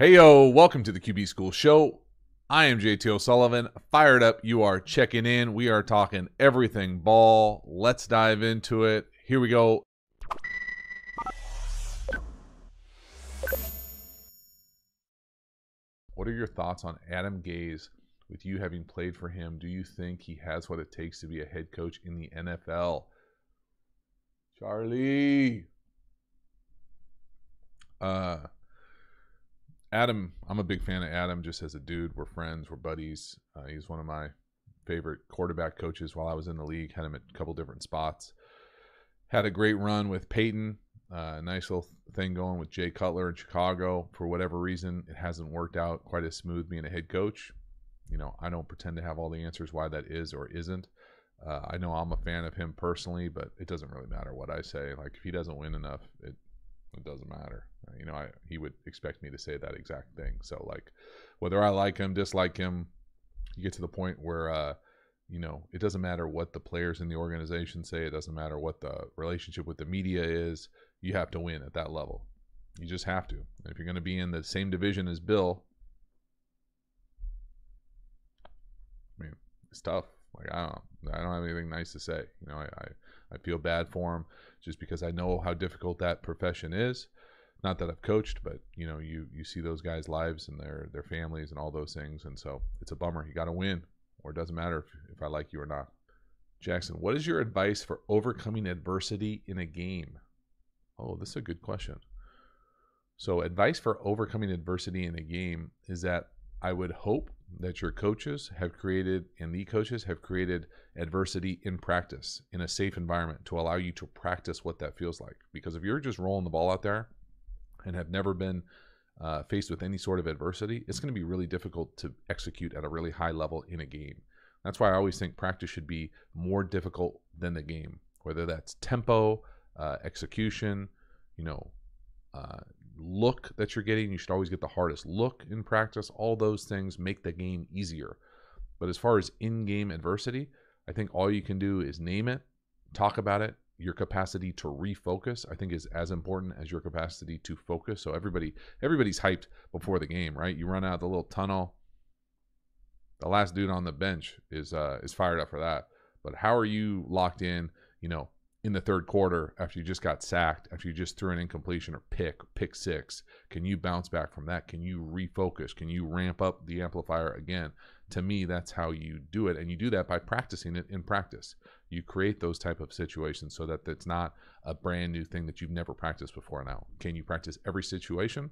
Hey yo, welcome to the QB School Show. I am JT O'Sullivan. Fired up, you are checking in. We are talking everything ball. Let's dive into it. Here we go. What are your thoughts on Adam Gase? With you having played for him, do you think he has what it takes to be a head coach in the NFL? Charlie. Adam, I'm a big fan of Adam just as a dude. We're friends, we're buddies. He's one of my favorite quarterback coaches while I was in the league. Had him at a couple different spots. Had a great run with Peyton. Nice little thing going with Jay Cutler in Chicago. For whatever reason, it hasn't worked out quite as smooth being a head coach. You know, I don't pretend to have all the answers why that is or isn't. I know I'm a fan of him personally, but it doesn't really matter what I say. Like, if he doesn't win enough, it doesn't matter. You know, he would expect me to say that exact thing. So, like, whether I like him, dislike him, you get to the point where, you know, it doesn't matter what the players in the organization say. It doesn't matter what the relationship with the media is. You have to win at that level. You just have to. And if you're going to be in the same division as Bill, I mean, it's tough. Like, I don't have anything nice to say. You know, I feel bad for him just because I know how difficult that profession is. Not that I've coached, but you know, you see those guys' lives and their families and all those things, and so it's a bummer. You got to win, or it doesn't matter if I like you or not. Jackson, what is your advice for overcoming adversity in a game? Oh, this is a good question. So, advice for overcoming adversity in a game is that I would hope that your coaches have created, and the coaches have created adversity in practice, in a safe environment to allow you to practice what that feels like. Because if you're just rolling the ball out there and have never been faced with any sort of adversity, it's going to be really difficult to execute at a really high level in a game. That's why I always think practice should be more difficult than the game, whether that's tempo, execution, you know, look that you're getting. You should always get the hardest look in practice. All those things make the game easier. But as far as in-game adversity, I think all you can do is name it, talk about it. Your capacity to refocus, I think, is as important as your capacity to focus. So everybody's hyped before the game, right? You run out the little tunnel. The last dude on the bench is fired up for that. But how are you locked in, you know, in the third quarter after you just got sacked, after you just threw an incompletion or pick six? Can you bounce back from that? Can you refocus? Can you ramp up the amplifier again? To me, that's how you do it. And you do that by practicing it in practice. You create those type of situations so that it's not a brand new thing that you've never practiced before now. Can you practice every situation?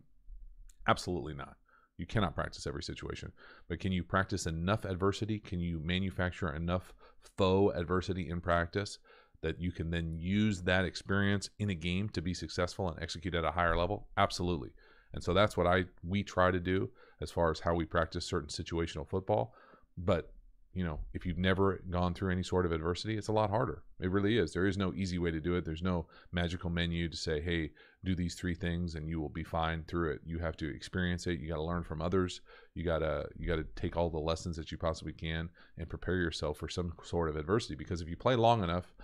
Absolutely not. You cannot practice every situation. But can you practice enough adversity? Can you manufacture enough faux adversity in practice that you can then use that experience in a game to be successful and execute at a higher level? Absolutely. And so that's what we try to do as far as how we practice certain situational football. But, you know, if you've never gone through any sort of adversity, it's a lot harder. It really is. There is no easy way to do it. There's no magical menu to say, hey, do these 3 things and you will be fine through it. You have to experience it. You got to learn from others. You got to take all the lessons that you possibly can and prepare yourself for some sort of adversity. Because if you play long enough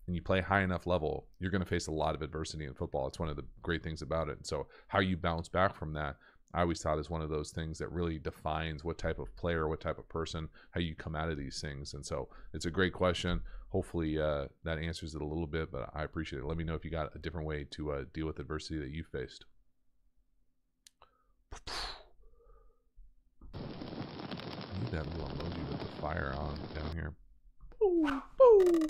and you play high enough level, you're going to face a lot of adversity in football. It's one of the great things about it. And so how you bounce back from that, I always thought is one of those things that really defines what type of player, what type of person, how you come out of these things. And so it's a great question. Hopefully that answers it a little bit, but I appreciate it. Let me know if you got a different way to deal with adversity that you faced. I need that little emoji with the fire on down here. Boo, boo.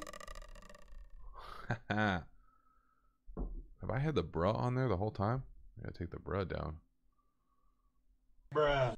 Have I had the bruh on there the whole time? I gotta take the bruh down. Bruh.